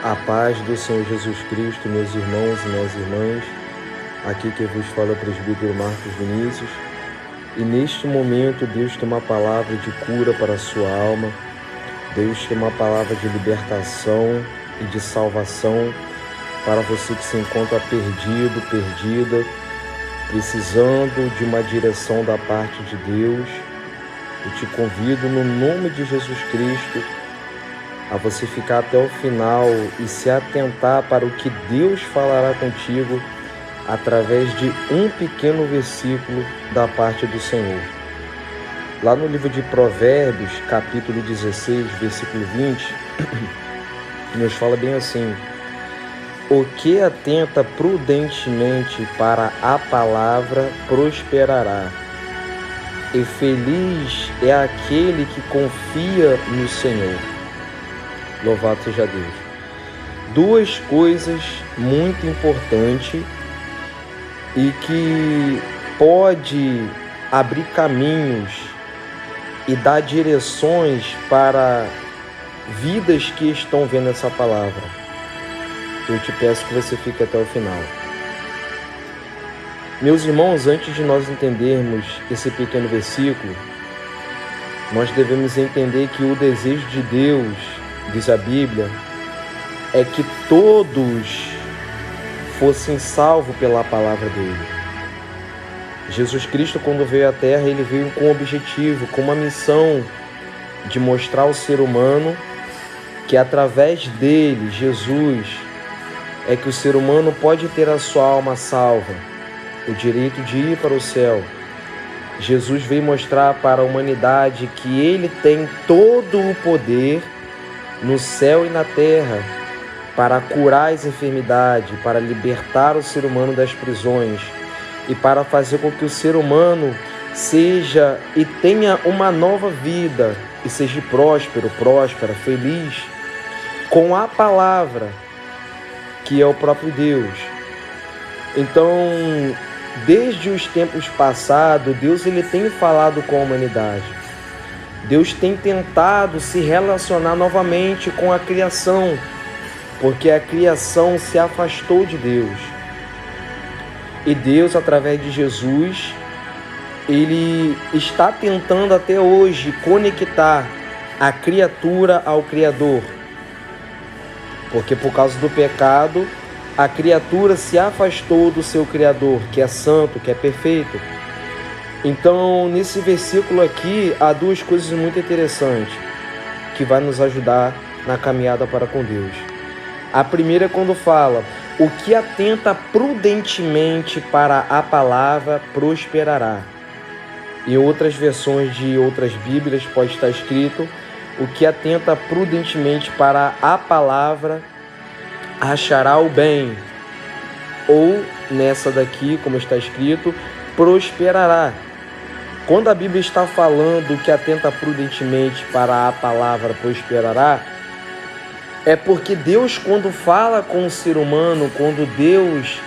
A paz do Senhor Jesus Cristo, meus irmãos e minhas irmãs. Aqui que vos fala o presbítero Marcos Vinícius. E neste momento Deus tem uma palavra de cura para a sua alma. Deus tem uma palavra de libertação e de salvação para você que se encontra perdido, perdida, precisando de uma direção da parte de Deus. Eu te convido no nome de Jesus Cristo a você ficar até o final e se atentar para o que Deus falará contigo através de um pequeno versículo da parte do Senhor. Lá no livro de Provérbios, capítulo 16, versículo 20, nos fala bem assim: o que atenta prudentemente para a palavra prosperará, e feliz é aquele que confia no Senhor. Louvado seja Deus. Duas coisas muito importantes e que pode abrir caminhos e dar direções para vidas que estão vendo essa palavra. Eu te peço que você fique até o final. Meus irmãos, antes de nós entendermos esse pequeno versículo, nós devemos entender que o desejo de Deus, diz a Bíblia, é que todos fossem salvos pela palavra dele. Jesus Cristo, quando veio à Terra, ele veio com um objetivo, com uma missão de mostrar ao ser humano que através dele, Jesus, é que o ser humano pode ter a sua alma salva, o direito de ir para o céu. Jesus veio mostrar para a humanidade que ele tem todo o poder no céu e na terra para curar as enfermidades, para libertar o ser humano das prisões e para fazer com que o ser humano seja e tenha uma nova vida e seja próspera, feliz com a palavra que é o próprio Deus. Então, desde os tempos passados, Deus ele tem falado com a humanidade. Deus tem tentado se relacionar novamente com a criação, porque a criação se afastou de Deus. E Deus, através de Jesus, ele está tentando até hoje conectar a criatura ao Criador. Porque por causa do pecado, a criatura se afastou do seu Criador, que é santo, que é perfeito. Então, nesse versículo aqui, há duas coisas muito interessantes que vai nos ajudar na caminhada para com Deus. A primeira é quando fala: o que atenta prudentemente para a palavra prosperará. Em outras versões de outras Bíblias pode estar escrito: o que atenta prudentemente para a palavra achará o bem. Ou, nessa daqui, como está escrito, prosperará. Quando a Bíblia está falando que atenta prudentemente para a palavra prosperará, é porque Deus, quando fala com o ser humano, quando Deus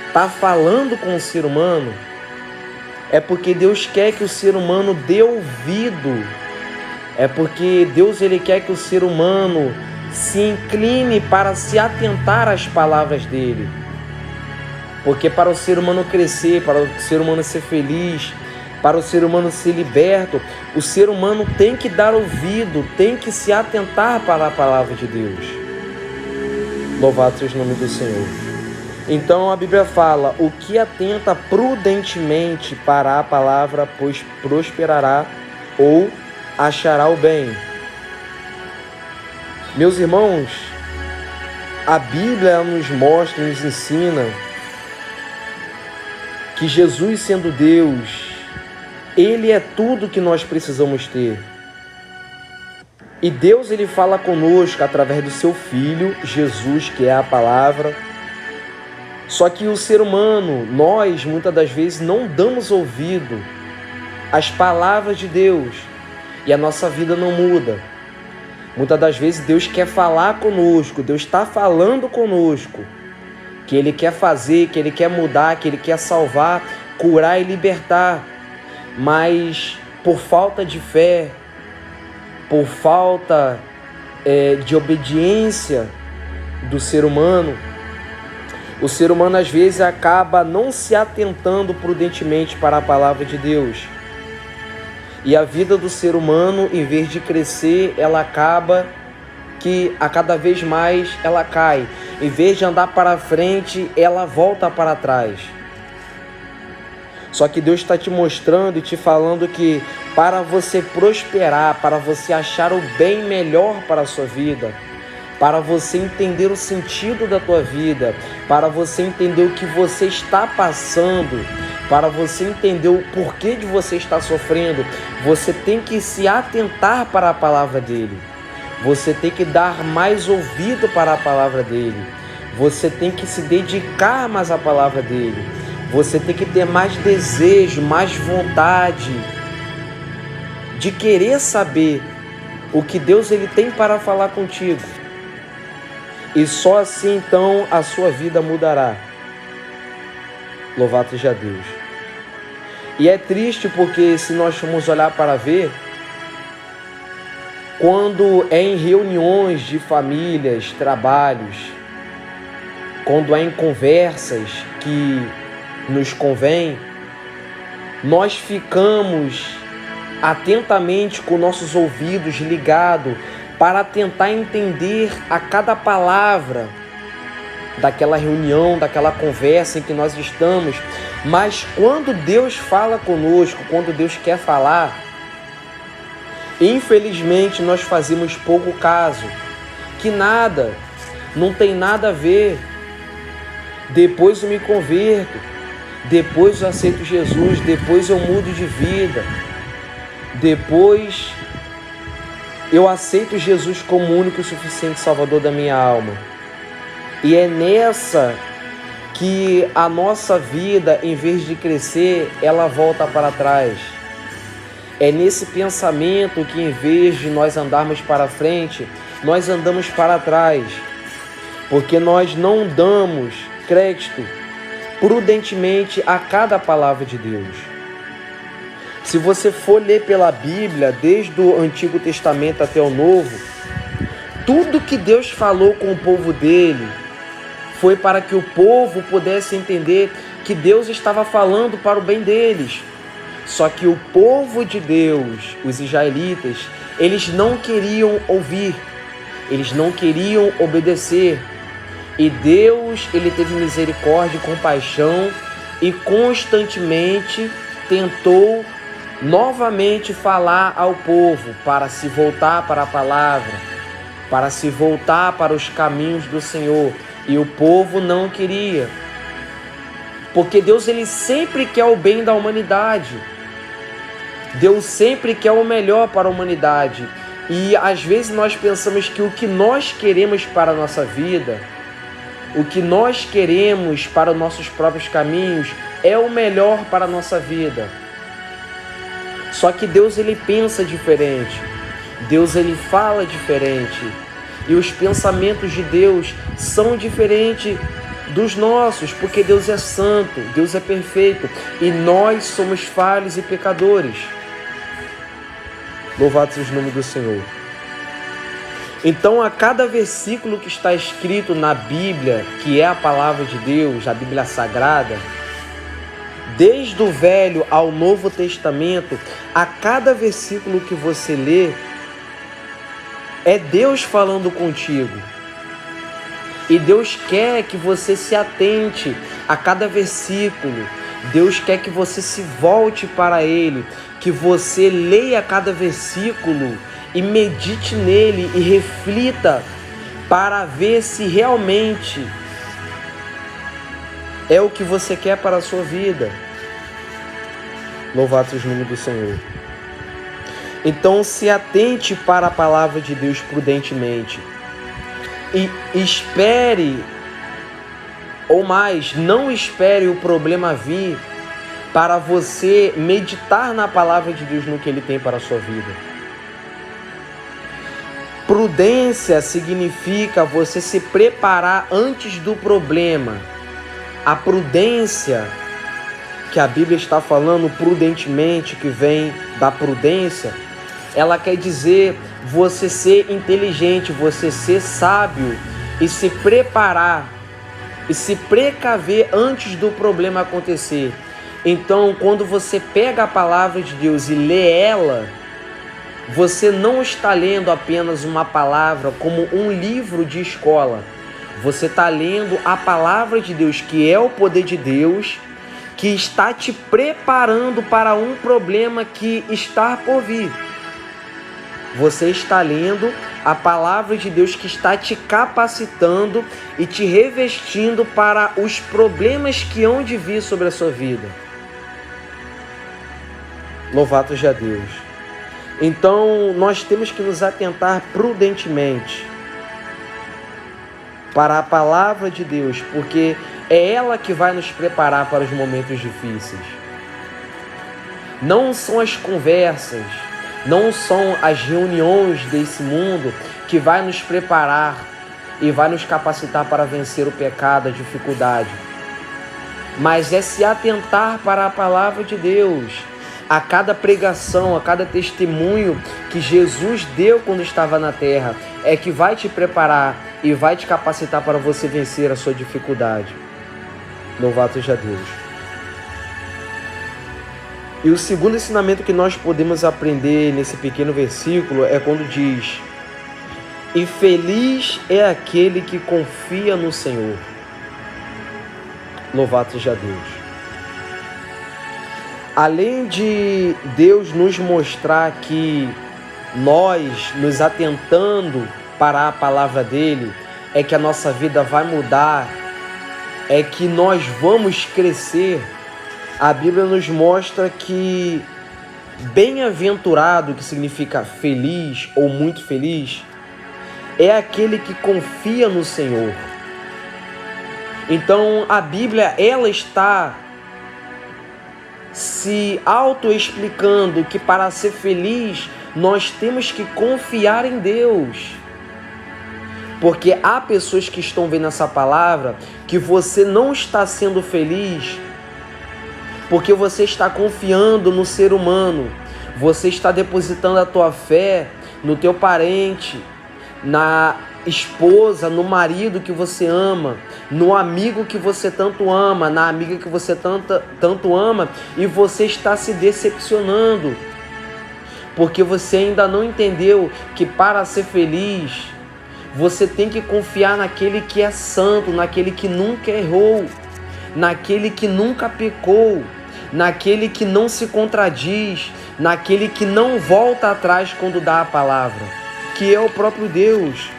está falando com o ser humano, é porque Deus quer que o ser humano dê ouvido. É porque Deus ele quer que o ser humano se incline para se atentar às palavras dele. Porque para o ser humano crescer, para o ser humano ser feliz, para o ser humano ser liberto, o ser humano tem que dar ouvido, tem que se atentar para a palavra de Deus. Louvado seja o nome do Senhor. Então a Bíblia fala: o que atenta prudentemente para a palavra, pois prosperará ou achará o bem. Meus irmãos, a Bíblia nos mostra, nos ensina que Jesus, sendo Deus, ele é tudo que nós precisamos ter. E Deus ele fala conosco através do seu Filho, Jesus, que é a palavra. Só que o ser humano, nós, muitas das vezes, não damos ouvido às palavras de Deus. E a nossa vida não muda. Muitas das vezes Deus quer falar conosco, Deus está falando conosco, que Ele quer fazer, que Ele quer mudar, que Ele quer salvar, curar e libertar. Mas por falta de fé, por falta de obediência, do ser humano, o ser humano às vezes acaba não se atentando prudentemente para a palavra de Deus. E a vida do ser humano, em vez de crescer, ela acaba que a cada vez mais ela cai. Em vez de andar para frente, ela volta para trás. Só que Deus está te mostrando e te falando que para você prosperar, para você achar o bem melhor para a sua vida, para você entender o sentido da tua vida, para você entender o que você está passando, para você entender o porquê de você estar sofrendo, você tem que se atentar para a palavra dele. Você tem que dar mais ouvido para a palavra dele. Você tem que se dedicar mais à palavra dele. Você tem que ter mais desejo, mais vontade de querer saber o que Deus ele tem para falar contigo. E só assim então a sua vida mudará. Louvado seja Deus. E é triste porque se nós formos olhar para ver, quando é em reuniões de famílias, trabalhos, quando é em conversas que nos convém, nós ficamos atentamente com nossos ouvidos ligados para tentar entender a cada palavra daquela reunião, daquela conversa em que nós estamos. Mas quando Deus fala conosco, quando Deus quer falar, infelizmente nós fazemos pouco caso, que nada, não tem nada a ver. Depois eu me converto, depois eu aceito Jesus, depois eu mudo de vida, depois eu aceito Jesus como o único e suficiente Salvador da minha alma. E é nessa que a nossa vida, em vez de crescer, ela volta para trás. É nesse pensamento que, em vez de nós andarmos para frente, nós andamos para trás, porque nós não damos crédito prudentemente a cada palavra de Deus. Se você for ler pela Bíblia, desde o Antigo Testamento até o Novo, tudo que Deus falou com o povo dele foi para que o povo pudesse entender que Deus estava falando para o bem deles. Só que o povo de Deus, os israelitas, eles não queriam ouvir, eles não queriam obedecer. E Deus, ele teve misericórdia e compaixão e constantemente tentou novamente falar ao povo para se voltar para a palavra, para se voltar para os caminhos do Senhor. E o povo não queria, porque Deus ele sempre quer o bem da humanidade. Deus sempre quer o melhor para a humanidade. E às vezes nós pensamos que o que nós queremos para a nossa vida, o que nós queremos para os nossos próprios caminhos, é o melhor para a nossa vida. Só que Deus ele pensa diferente. Deus ele fala diferente. E os pensamentos de Deus são diferentes dos nossos, porque Deus é santo, Deus é perfeito e nós somos falhos e pecadores. Louvado seja o nome do Senhor. Então, a cada versículo que está escrito na Bíblia, que é a palavra de Deus, a Bíblia Sagrada, desde o Velho ao Novo Testamento, a cada versículo que você lê, é Deus falando contigo. E Deus quer que você se atente a cada versículo. Deus quer que você se volte para Ele, que você leia cada versículo e medite nele e reflita para ver se realmente é o que você quer para a sua vida. Louvado seja o nome do Senhor. Então se atente para a palavra de Deus prudentemente e espere, ou mais, não espere o problema vir para você meditar na palavra de Deus, no que Ele tem para a sua vida. Prudência significa você se preparar antes do problema. A prudência que a Bíblia está falando, prudentemente, que vem da prudência, ela quer dizer você ser inteligente, você ser sábio e se preparar e se precaver antes do problema acontecer. Então, quando você pega a palavra de Deus e lê ela, você não está lendo apenas uma palavra como um livro de escola. Você está lendo a palavra de Deus, que é o poder de Deus, que está te preparando para um problema que está por vir. Você está lendo a palavra de Deus que está te capacitando e te revestindo para os problemas que hão de vir sobre a sua vida. Louvado seja Deus. Então, nós temos que nos atentar prudentemente para a palavra de Deus, porque é ela que vai nos preparar para os momentos difíceis. Não são as conversas, não são as reuniões desse mundo que vai nos preparar e vai nos capacitar para vencer o pecado, a dificuldade. Mas é se atentar para a palavra de Deus, a cada pregação, a cada testemunho que Jesus deu quando estava na terra, é que vai te preparar e vai te capacitar para você vencer a sua dificuldade. Louvado seja Deus. E o segundo ensinamento que nós podemos aprender nesse pequeno versículo é quando diz: e feliz é aquele que confia no Senhor. Louvado seja Deus. Além de Deus nos mostrar que nós, nos atentando para a palavra dele, é que a nossa vida vai mudar, é que nós vamos crescer, a Bíblia nos mostra que bem-aventurado, que significa feliz ou muito feliz, é aquele que confia no Senhor. Então a Bíblia, ela está se auto-explicando que para ser feliz nós temos que confiar em Deus. Porque há pessoas que estão vendo essa palavra que você não está sendo feliz porque você está confiando no ser humano, você está depositando a tua fé no teu parente, na esposa, no marido que você ama, no amigo que você tanto ama, na amiga que você tanto ama, e você está se decepcionando, porque você ainda não entendeu que para ser feliz, você tem que confiar naquele que é santo, naquele que nunca errou, naquele que nunca pecou, naquele que não se contradiz, naquele que não volta atrás quando dá a palavra, que é o próprio Deus.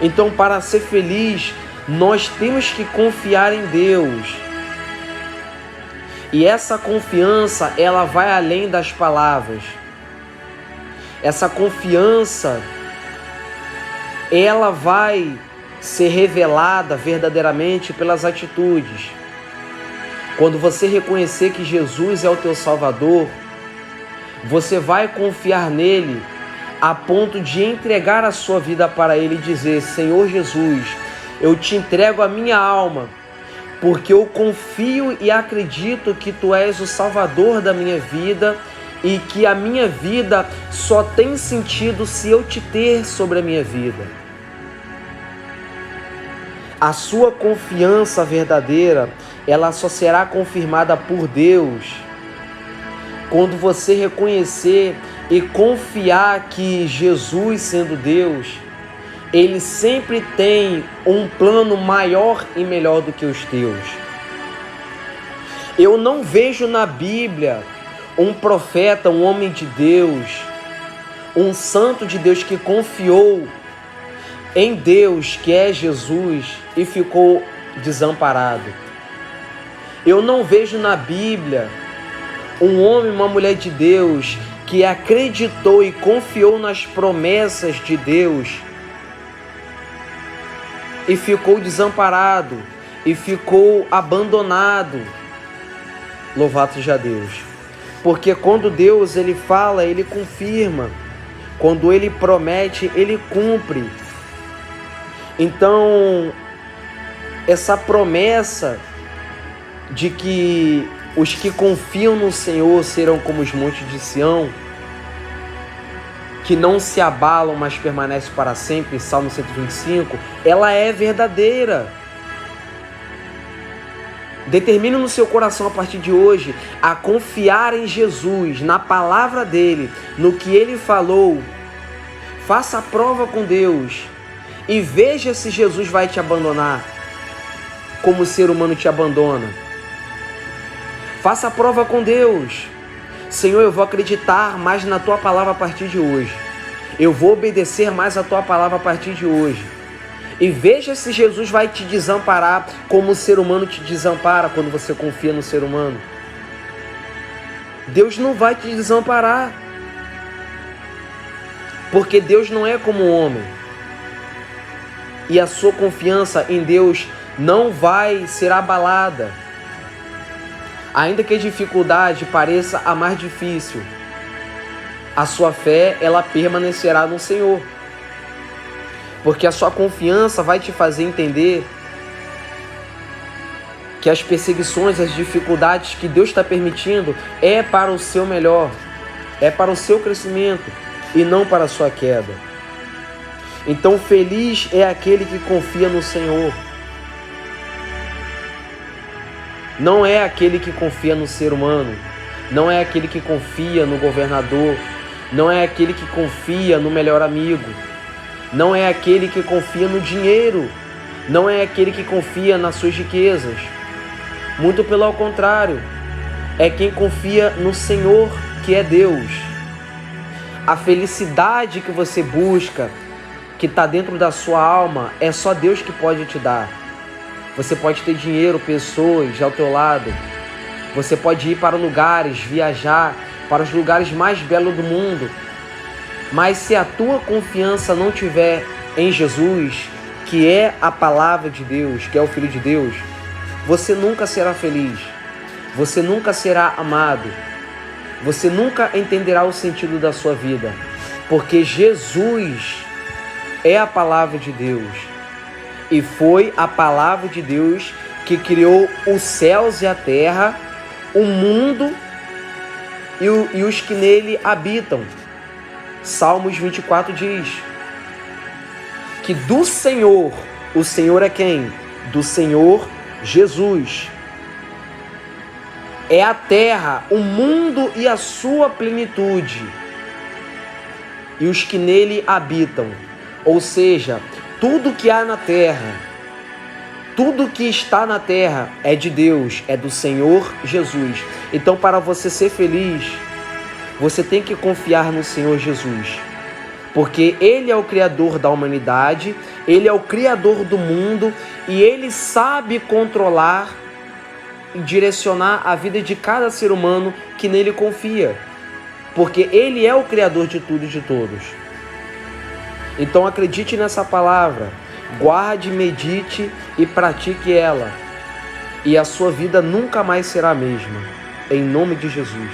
Então, para ser feliz, nós temos que confiar em Deus. E essa confiança, ela vai além das palavras. Essa confiança, ela vai ser revelada verdadeiramente pelas atitudes. Quando você reconhecer que Jesus é o teu Salvador, você vai confiar nele a ponto de entregar a sua vida para ele e dizer: Senhor Jesus, eu te entrego a minha alma, porque eu confio e acredito que tu és o Salvador da minha vida e que a minha vida só tem sentido se eu te ter sobre a minha vida. A sua confiança verdadeira, ela só será confirmada por Deus quando você reconhecer e confiar que Jesus, sendo Deus, ele sempre tem um plano maior e melhor do que os teus. Eu não vejo na Bíblia um profeta, um homem de Deus, um santo de Deus que confiou em Deus, que é Jesus, e ficou desamparado. Eu não vejo na Bíblia um homem, uma mulher de Deus que acreditou e confiou nas promessas de Deus e ficou desamparado e ficou abandonado. Louvado seja Deus. Porque quando Deus ele fala, ele confirma. Quando ele promete, ele cumpre. Então, essa promessa de que os que confiam no Senhor serão como os montes de Sião, que não se abalam, mas permanecem para sempre, Salmo 125, ela é verdadeira. Determine no seu coração a partir de hoje a confiar em Jesus, na palavra dele, no que ele falou. Faça a prova com Deus e veja se Jesus vai te abandonar como o ser humano te abandona. Faça a prova com Deus. Senhor, eu vou acreditar mais na tua palavra a partir de hoje. Eu vou obedecer mais a tua palavra a partir de hoje. E veja se Jesus vai te desamparar como o ser humano te desampara quando você confia no ser humano. Deus não vai te desamparar. Porque Deus não é como o homem. E a sua confiança em Deus não vai ser abalada. Ainda que a dificuldade pareça a mais difícil, a sua fé, ela permanecerá no Senhor. Porque a sua confiança vai te fazer entender que as perseguições, as dificuldades que Deus está permitindo é para o seu melhor, é para o seu crescimento e não para a sua queda. Então feliz é aquele que confia no Senhor. Não é aquele que confia no ser humano, não é aquele que confia no governador, não é aquele que confia no melhor amigo, não é aquele que confia no dinheiro, não é aquele que confia nas suas riquezas. Muito pelo contrário, é quem confia no Senhor, que é Deus. A felicidade que você busca, que está dentro da sua alma, é só Deus que pode te dar. Você pode ter dinheiro, pessoas ao teu lado. Você pode ir para lugares, viajar para os lugares mais belos do mundo. Mas se a tua confiança não tiver em Jesus, que é a palavra de Deus, que é o Filho de Deus, você nunca será feliz. Você nunca será amado. Você nunca entenderá o sentido da sua vida. Porque Jesus é a palavra de Deus. E foi a palavra de Deus que criou os céus e a terra, o mundo e os que nele habitam. Salmos 24 diz que do Senhor, o Senhor é quem? Do Senhor Jesus. É a terra, o mundo e a sua plenitude, e os que nele habitam. Ou seja, tudo que há na terra, tudo que está na terra é de Deus, é do Senhor Jesus. Então, para você ser feliz, você tem que confiar no Senhor Jesus. Porque Ele é o Criador da humanidade, Ele é o Criador do mundo e Ele sabe controlar e direcionar a vida de cada ser humano que nele confia. Porque Ele é o Criador de tudo e de todos. Então acredite nessa palavra, guarde, medite e pratique ela. E a sua vida nunca mais será a mesma. Em nome de Jesus.